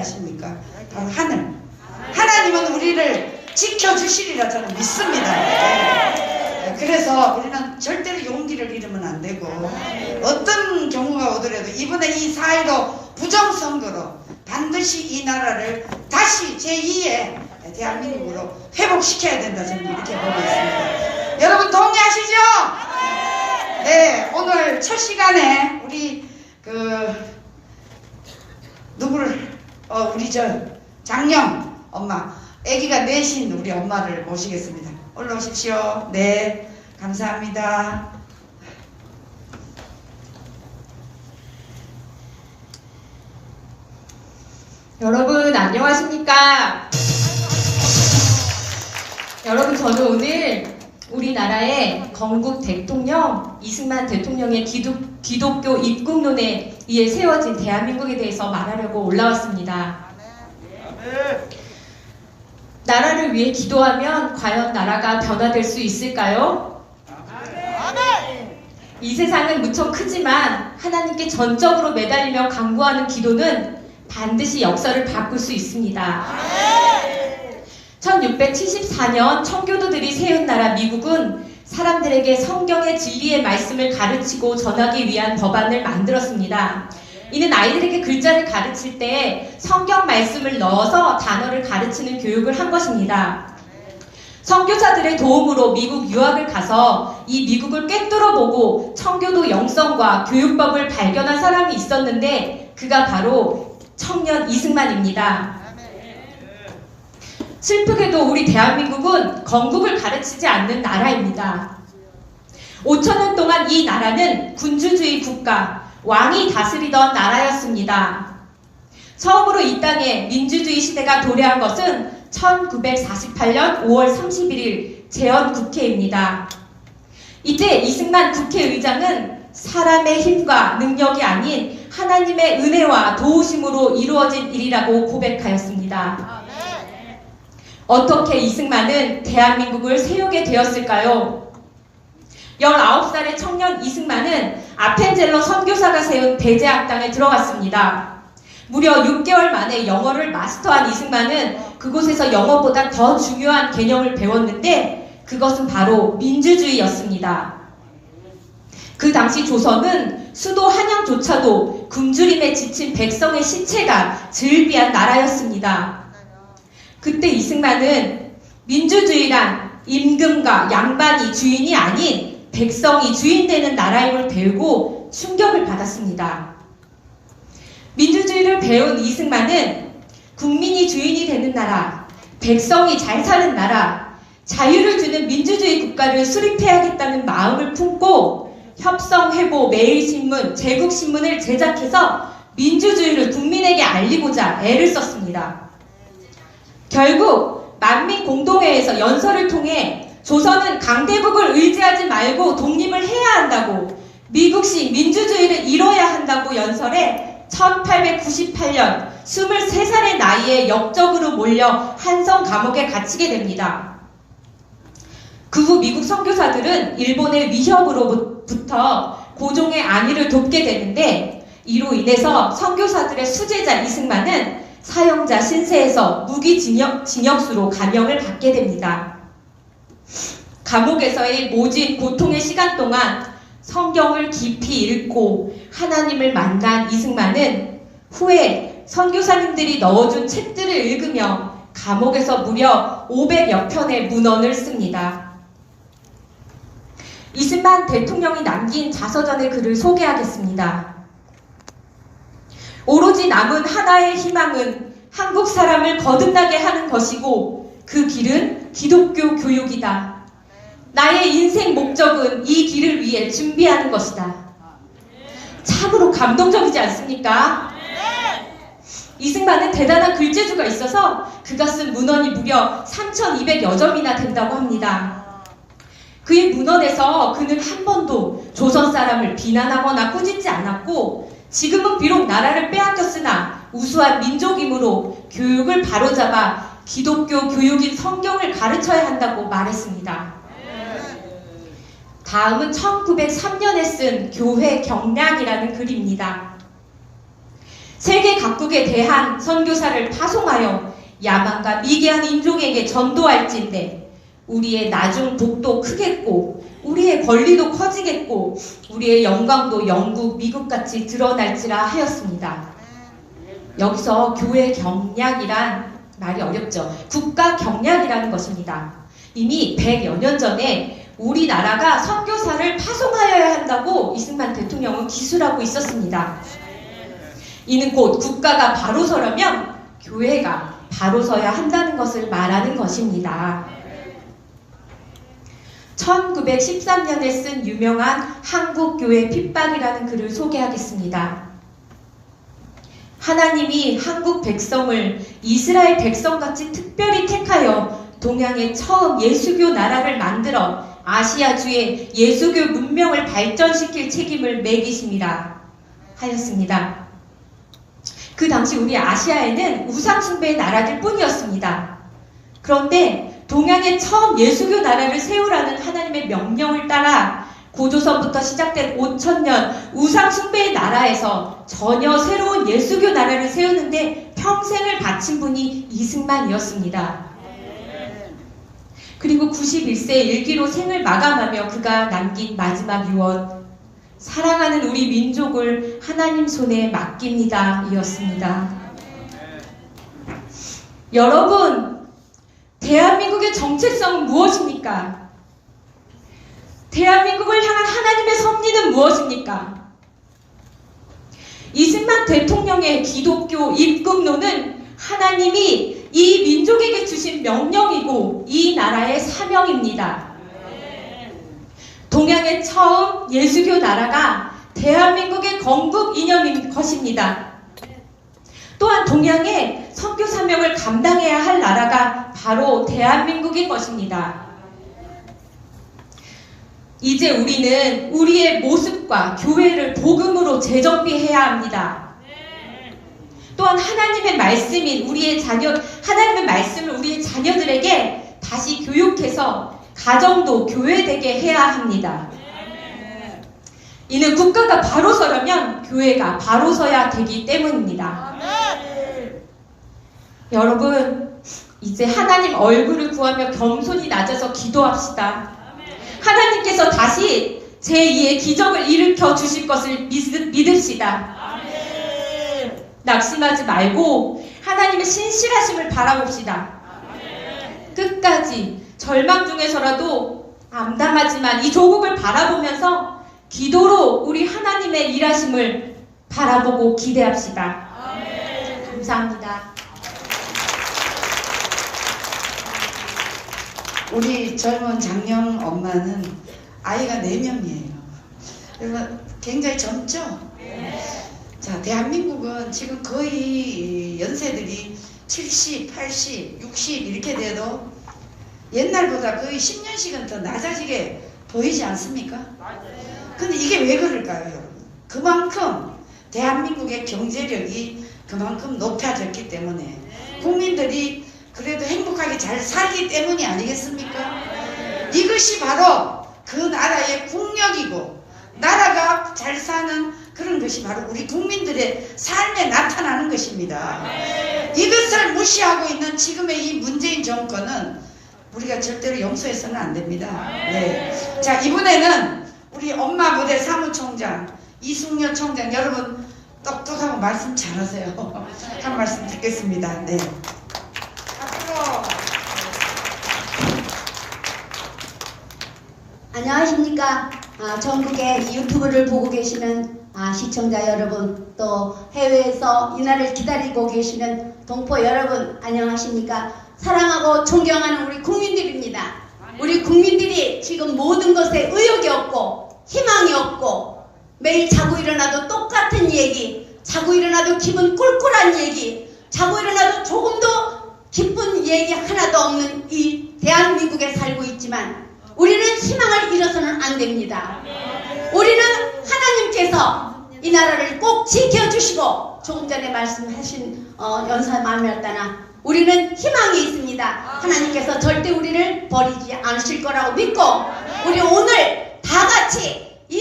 아십니까? 바로 하늘. 하나님은 우리를 지켜주시리라 저는 믿습니다. 네. 그래서 우리는 절대로 용기를 잃으면 안 되고, 어떤 경우가 오더라도 이번에 이 4.15 부정선거로 반드시 이 나라를 다시 제2의 대한민국으로 회복시켜야 된다, 저는 이렇게 보고 있습니다. 여러분 동의하시죠? 네, 오늘 첫 시간에 우리 우리 장령 엄마, 아기가 넷인 우리 엄마를 모시겠습니다. 올라오십시오. 네, 감사합니다. 여러분 안녕하십니까? 여러분, 저는 오늘 우리나라의 건국 대통령 이승만 대통령의 기독교 입국론에 의해 세워진 대한민국에 대해서 말하려고 올라왔습니다. 나라를 위해 기도하면 과연 나라가 변화될 수 있을까요? 이 세상은 무척 크지만 하나님께 전적으로 매달리며 간구하는 기도는 반드시 역사를 바꿀 수 있습니다. 1674년 청교도들이 세운 나라 미국은 사람들에게 성경의 진리의 말씀을 가르치고 전하기 위한 법안을 만들었습니다. 이는 아이들에게 글자를 가르칠 때 성경 말씀을 넣어서 단어를 가르치는 교육을 한 것입니다. 선교사들의 도움으로 미국 유학을 가서 이 미국을 꿰뚫어 보고 청교도 영성과 교육법을 발견한 사람이 있었는데 그가 바로 청년 이승만입니다. 슬프게도 우리 대한민국은 건국을 가르치지 않는 나라입니다. 5,000년 동안 이 나라는 군주주의 국가, 왕이 다스리던 나라였습니다. 처음으로 이 땅에 민주주의 시대가 도래한 것은 1948년 5월 31일 재헌국회입니다. 이때 이승만 국회의장은 사람의 힘과 능력이 아닌 하나님의 은혜와 도우심으로 이루어진 일이라고 고백하였습니다. 어떻게 이승만은 대한민국을 세우게 되었을까요? 19살의 청년 이승만은 아펜젤러 선교사가 세운 배제학당에 들어갔습니다. 무려 6개월 만에 영어를 마스터한 이승만은 그곳에서 영어보다 더 중요한 개념을 배웠는데 그것은 바로 민주주의였습니다. 그 당시 조선은 수도 한양조차도 굶주림에 지친 백성의 시체가 즐비한 나라였습니다. 그때 이승만은 민주주의란 임금과 양반이 주인이 아닌 백성이 주인되는 나라임을 배우고 충격을 받았습니다. 민주주의를 배운 이승만은 국민이 주인이 되는 나라, 백성이 잘 사는 나라, 자유를 주는 민주주의 국가를 수립해야겠다는 마음을 품고 협성회보 매일신문, 제국신문을 제작해서 민주주의를 국민에게 알리고자 애를 썼습니다. 결국 만민공동회에서 연설을 통해 조선은 강대국을 의지하지 말고 독립을 해야 한다고, 미국식 민주주의를 이뤄야 한다고 연설해 1898년 23살의 나이에 역적으로 몰려 한성 감옥에 갇히게 됩니다. 그 후 미국 선교사들은 일본의 위협으로부터 고종의 안위를 돕게 되는데 이로 인해서 선교사들의 수제자 이승만은 사형자 신세에서 무기징역수로 감형을 받게 됩니다. 감옥에서의 모진 고통의 시간 동안 성경을 깊이 읽고 하나님을 만난 이승만은 후에 선교사님들이 넣어준 책들을 읽으며 감옥에서 무려 500여 편의 문헌을 씁니다. 이승만 대통령이 남긴 자서전의 글을 소개하겠습니다. 오로지 남은 하나의 희망은 한국 사람을 거듭나게 하는 것이고 그 길은 기독교 교육이다. 나의 인생 목적은 이 길을 위해 준비하는 것이다. 참으로 감동적이지 않습니까? 이승만은 대단한 글재주가 있어서 그가 쓴 문헌이 무려 3,200여 점이나 된다고 합니다. 그의 문헌에서 그는 한 번도 조선 사람을 비난하거나 꾸짖지 않았고 지금은 비록 나라를 빼앗겼으나 우수한 민족이므로 교육을 바로잡아 기독교 교육인 성경을 가르쳐야 한다고 말했습니다. 다음은 1903년에 쓴 교회 경량이라는 글입니다. 세계 각국에 대한 선교사를 파송하여 야만과 미개한 인종에게 전도할진대 우리의 나중 복도 크겠고 우리의 권리도 커지겠고 우리의 영광도 영국, 미국같이 드러날지라 하였습니다. 여기서 교회 경략이란 말이 어렵죠. 국가 경략이라는 것입니다. 이미 100여 년 전에 우리나라가 선교사를 파송하여야 한다고 이승만 대통령은 기술하고 있었습니다. 이는 곧 국가가 바로 서려면 교회가 바로 서야 한다는 것을 말하는 것입니다. 1913년에 쓴 유명한 한국교회 핍박이라는 글을 소개하겠습니다. 하나님이 한국 백성을 이스라엘 백성같이 특별히 택하여 동양에 처음 예수교 나라를 만들어 아시아주의 예수교 문명을 발전시킬 책임을 매기십니다. 하였습니다. 그 당시 우리 아시아에는 우상숭배의 나라들 뿐이었습니다. 그런데 동양에 처음 예수교 나라를 세우라는 하나님의 명령을 따라 고조선부터 시작된 5000년 우상숭배의 나라에서 전혀 새로운 예수교 나라를 세우는데 평생을 바친 분이 이승만이었습니다. 그리고 91세 일기로 생을 마감하며 그가 남긴 마지막 유언, 사랑하는 우리 민족을 하나님 손에 맡깁니다 이었습니다. 여러분, 대한민국의 정체성은 무엇입니까? 대한민국을 향한 하나님의 섭리는 무엇입니까? 이승만 대통령의 기독교 입국론은 하나님이 이 민족에게 주신 명령이고 이 나라의 사명입니다. 동양의 처음 예수교 나라가 대한민국의 건국 이념인 것입니다. 또한 동양의 선교 사명을 감당해야 할 나라가 바로 대한민국인 것입니다. 이제 우리는 우리의 모습과 교회를 복음으로 재정비해야 합니다. 또한 하나님의 말씀인 하나님의 말씀을 우리의 자녀들에게 다시 교육해서 가정도 교회되게 해야 합니다. 이는 국가가 바로 서려면 교회가 바로 서야 되기 때문입니다. 여러분, 이제 하나님 얼굴을 구하며 겸손히 낮아서 기도합시다. 하나님께서 다시 제2의 기적을 일으켜 주실 것을 믿읍시다. 낙심하지 말고 하나님의 신실하심을 바라봅시다. 끝까지 절망 중에서라도 암담하지만 이 조국을 바라보면서 기도로 우리 하나님의 일하심을 바라보고 기대합시다. 감사합니다. 우리 젊은 장영 엄마는 아이가 4명이에요. 그래서 굉장히 젊죠? 자, 대한민국은 지금 거의 연세들이 70, 80, 60 이렇게 돼도 옛날보다 거의 10년씩은 더 낮아지게 보이지 않습니까? 근데 이게 왜 그럴까요, 여러분? 그만큼 대한민국의 경제력이 그만큼 높아졌기 때문에 국민들이 그래도 행복하게 잘 살기 때문이 아니겠습니까? 이것이 바로 그 나라의 국력이고 나라가 잘 사는 그런 것이 바로 우리 국민들의 삶에 나타나는 것입니다. 이것을 무시하고 있는 지금의 이 문재인 정권은 우리가 절대로 용서해서는 안 됩니다. 네. 자, 이번에는 우리 엄마 부대 사무총장 이승려 총장, 여러분 똑똑하고 말씀 잘하세요. 한 말씀 듣겠습니다. 네. 안녕하십니까. 전국의 유튜브를 보고 계시는 시청자 여러분, 또 해외에서 이날을 기다리고 계시는 동포 여러분, 안녕하십니까. 사랑하고 존경하는 우리 국민들입니다. 우리 국민들이 지금 모든 것에 의욕이 없고 희망이 없고 매일 자고 일어나도 똑같은 얘기, 자고 일어나도 기분 꿀꿀한 얘기, 자고 일어나도 조금도 기쁜 얘기 하나도 없는 이 대한민국에 살고 있지만 우리는 희망을 잃어서는 안 됩니다. 우리는 하나님께서 이 나라를 꼭 지켜주시고, 조금 전에 말씀하신 연사맘이었다나 우리는 희망이 있습니다. 하나님께서 절대 우리를 버리지 않으실 거라고 믿고, 우리 오늘 다 같이 이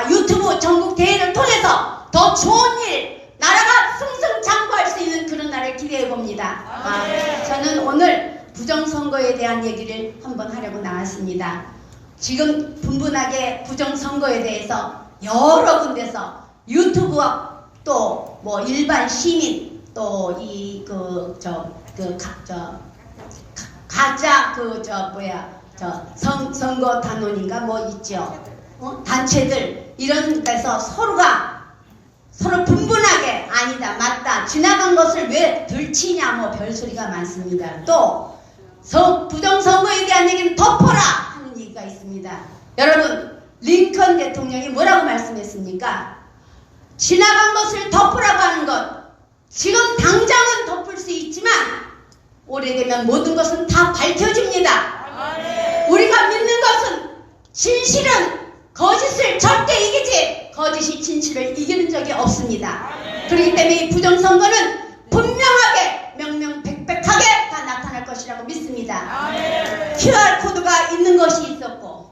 유튜브 전국 대회를 통해서 더 좋은 일, 나라가 승승장구할 수 있는 그런 날을 기대해 봅니다. 저는 오늘 부정선거에 대한 얘기를 한번 하려고 나왔습니다. 지금 분분하게 부정선거에 대해서 여러 군데서 유튜브와 또 뭐 일반 시민 또 이 가짜 선거 단원인가 뭐 있죠. 단체들 이런 데서 서로 분분하게 아니다 맞다 지나간 것을 왜 들치냐 뭐 별소리가 많습니다. 또 부정선거에 대한 얘기는 덮어라 하는 얘기가 있습니다. 여러분 링컨 대통령이 뭐라고 말씀했습니까? 지나간 것을 덮으라고 하는 것 지금 당장은 덮을 수 있지만 오래되면 모든 것은 다 밝혀집니다. 우리가 믿는 것은 진실은 거짓을 절대 이기지 거짓이 진실을 이기는 적이 없습니다. 그렇기 때문에 이 부정선거는 분명하게 명명백백하게 다 나타날 것이라고 믿습니다. QR코드가 있는 것이 있었고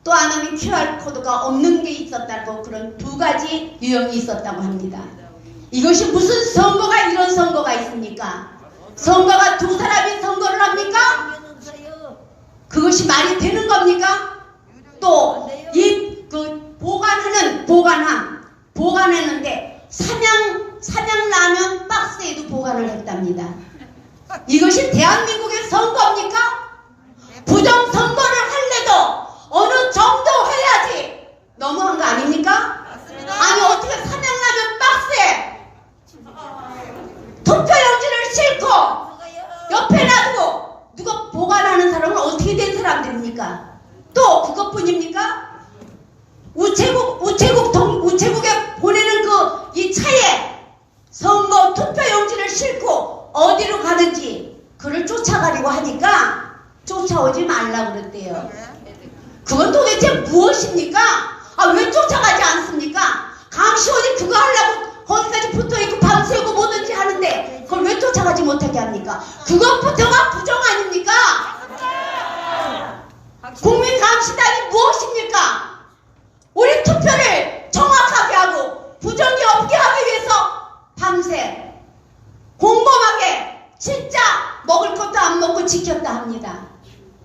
또 하나는 QR코드가 없는 게 있었다고 그런 두 가지 유형이 있었다고 합니다. 이것이 무슨 선거가 이런 선거가 있습니까? 선거가 두 사람이 선거를 합니까? 그것이 말이 되는 겁니까? 또 이 보관했는데 삼양라면 박스에도 보관을 했답니다. 이것이 대한민국의 선거입니까? 부정선거를 할래도 어느 정도 해야지 너무한 거 아닙니까? 아니 어떻게 삼양라면 박스에 투표용지를 싣고 옆에 놔두고 누가 보관하는 사람은 어떻게 된 사람들입니까? 또 그것뿐입니까? 우체국에 보내는 이 차에 선거 투표용지를 싣고 어디로 가는지 그를 쫓아가려고 하니까 쫓아오지 말라고 그랬대요. 그건 도대체 무엇입니까? 왜 쫓아가지 않습니까? 강시원이 그거 하려고 거기까지 붙어있고 밤새고 뭐든지 하는데 그걸 왜 쫓아가지 못하게 합니까? 그것부터가 부정 아닙니까? 국민감시단이 무엇입니까? 우리 투표를 정확하게 하고 부정이 없게 하기 위해서 밤새 곰곰하게 진짜 먹을 것도 안 먹고 지켰다 합니다.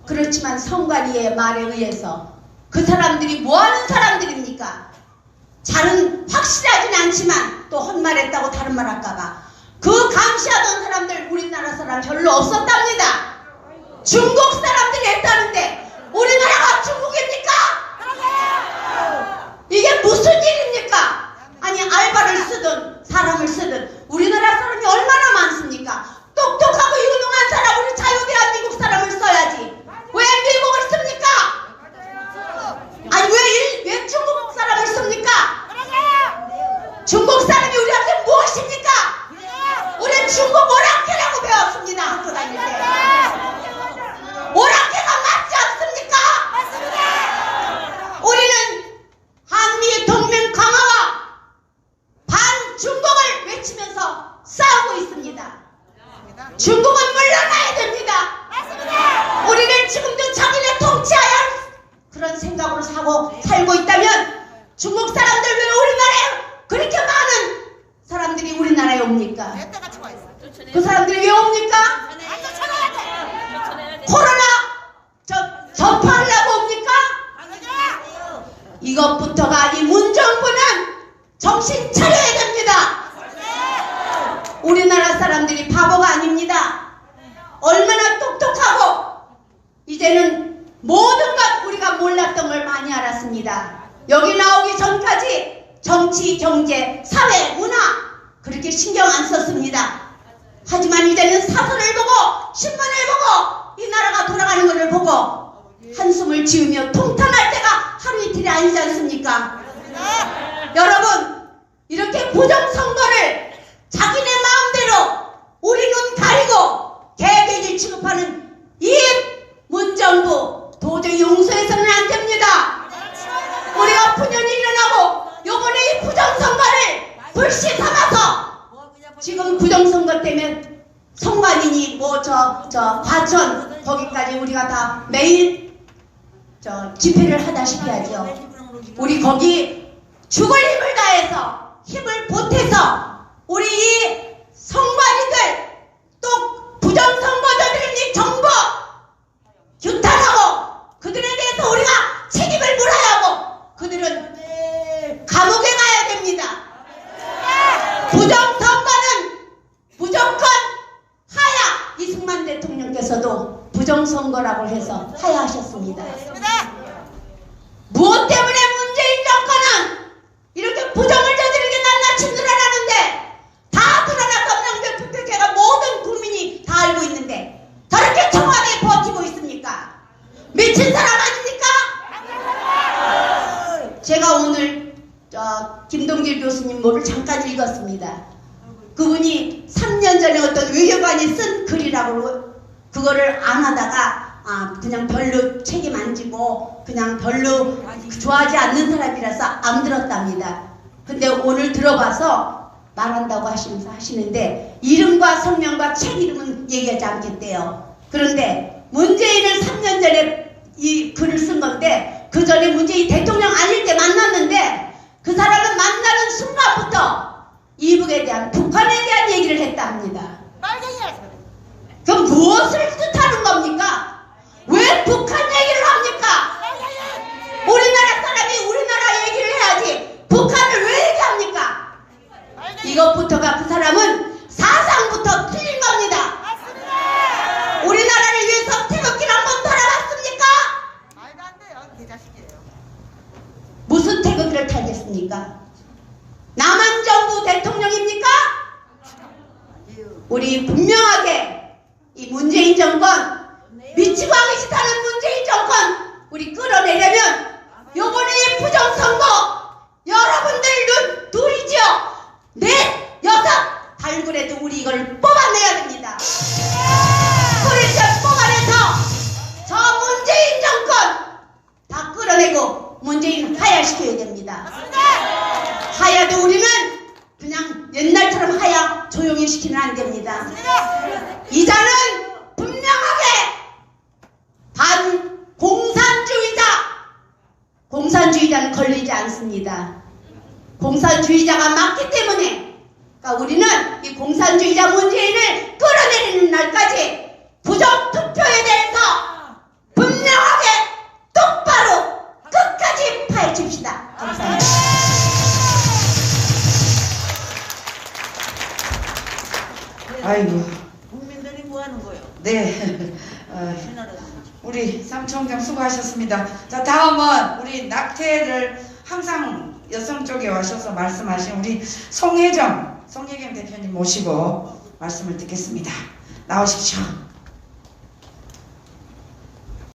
그렇지만 선관위의 말에 의해서 그 사람들이 뭐하는 사람들입니까? 잘은 확실하진 않지만 또 헛말했다고 다른 말 할까봐 그 감시하던 사람들 우리나라 사람 별로 없었답니다. 중국 사람들이 했다는데 우리나라가 중국입니까? 이게 무슨 일입니까? 아니 알바를 쓰든 사람을 쓰든 우리나라 사람이 얼마나 많습니까? 똑똑하고 유능한 사람 우리 자유대한민국 사람을 써야지 왜 미국을 씁니까? 아니 왜 중국 사람을 씁니까? 중국 사람이 우리한테 무엇입니까? 우리는 중국 오락회라고 배웠습니다. 학교 다닐 때 오락회가 맞지 않습니까? 우리는 한미 동맹 강화와 반중국을 외치면서 싸우고 있습니다. 중국은 물러나야 됩니다. 우리는 지금도 자기네 통치해야 할 그런 생각으로 살고 있다면 중국 사람들 왜 우리나라에 그렇게 많은 사람들이 우리나라에 옵니까? 그 사람들이 왜 옵니까? 코로나 전파하려고 옵니까? 이것부터가 이 문정부는 정신 차려야 됩니다. 우리나라 사람들이 바보가 아닙니다. 얼마나 똑똑하고 이제는 모든 것 우리가 몰랐던 걸 많이 알았습니다. 여기 나오기 전까지 정치, 경제, 사회, 문화 그렇게 신경 안 썼습니다. 하지만 이제는 사설을 보고 신문을 보고 이 나라가 돌아가는 것을 보고 한숨을 지으며 통탄할 때가 하루 이틀이 아니지 않습니까? 여러분 이렇게 부정선거를 자기네 마음대로 우리 눈 가리고 개개지 취급하는 이 문정부 도저히 용서해서는 안 됩니다. 우리가 분연이 일어나고 요번에 이 부정선거를 불씨 삼아서 지금 부정선거 때문에 선관위니 과천 거기까지 우리가 다 매일 집회를 하다시피 하죠. 우리 거기 죽을 힘을 다해서 힘을 보태서 우리 이 선관위들 또 부정선거자들을 이 정부 규탄하고 그들에 대해서 우리가 책임을 물어야 하고 그들은 감옥에 가야 됩니다. 부정선거는 무조건 하야. 이승만 대통령께서도 부정선거라고 해서 하야하셨습니다. 무엇 때문에 문재인 정권은 이렇게 부정을 저지르게 낱낱이 드러나는데 다 드러나서 명백투표제가 모든 국민이 다 알고 있는데 저렇게 청와대에 버티고 있습니까? 미친 사람 아닙니까? 제가 오늘 김동길 교수님 뭐를 잠깐 읽었습니다. 그분이 3년 전에 어떤 외교관이 쓴 글이라고 그거를 안 하다가 그냥 별로 책임 안 지고 그냥 별로 좋아하지 않는 사람이라서 안 들었답니다. 근데 오늘 들어봐서 말한다고 하시는데 이름과 성명과 책 이름은 얘기하지 않겠대요. 그런데 문재인을 3년 전에 이 글을 쓴 건데 그 전에 문재인 대통령 아닐 때 만났는데 그 사람은 만나는 순간부터 이북에 대한 북한에 대한 얘기를 했다 합니다. 그럼 무엇을 뜻하는 겁니까? 왜 북한 얘기를 합니까? 우리나라 사람이 우리나라 얘기를 해야지 북한을 왜 얘기합니까? 이것부터가 그 사람은 사상부터 틀린 겁니다. 우리나라를 위해서 태극기를 한번 달아봤습니까? 말도 안 돼요. 개자식이에요. 무슨 태극기를 달겠습니까? 남한정부 대통령입니까? 우리 분명하게 이 문재인 정권 미치고 하기 싫다는 문재인 정권 우리 끌어내려면 요번에 이 부정선거 여러분들 둘이죠. 넷, 여섯 발굴해도 우리 이걸 뽑아내야 됩니다. 그래서 뽑아내서 저 문재인 정권 다 끌어내고 문재인 하야시켜야 됩니다. 하야도 우리는 그냥 옛날처럼 하야 조용히 시키면 안 됩니다. 이자는 분명하게 공산주의자는 걸리지 않습니다. 공산주의자가 맞기 때문에 그러니까 우리는 이 공산주의자 문재인을 끌어내리는 날까지 부정투표에 대해서 분명하게 똑바로 끝까지 파헤칩시다. 감사합니다. 아이고. 국민들이 뭐 하는 거예요? 네. 신나는 우리 삼총장 수고하셨습니다. 자, 다음은 우리 낙태를 항상 여성 쪽에 와셔서 말씀하신 우리 송혜경 대표님 모시고 말씀을 듣겠습니다. 나오십시오.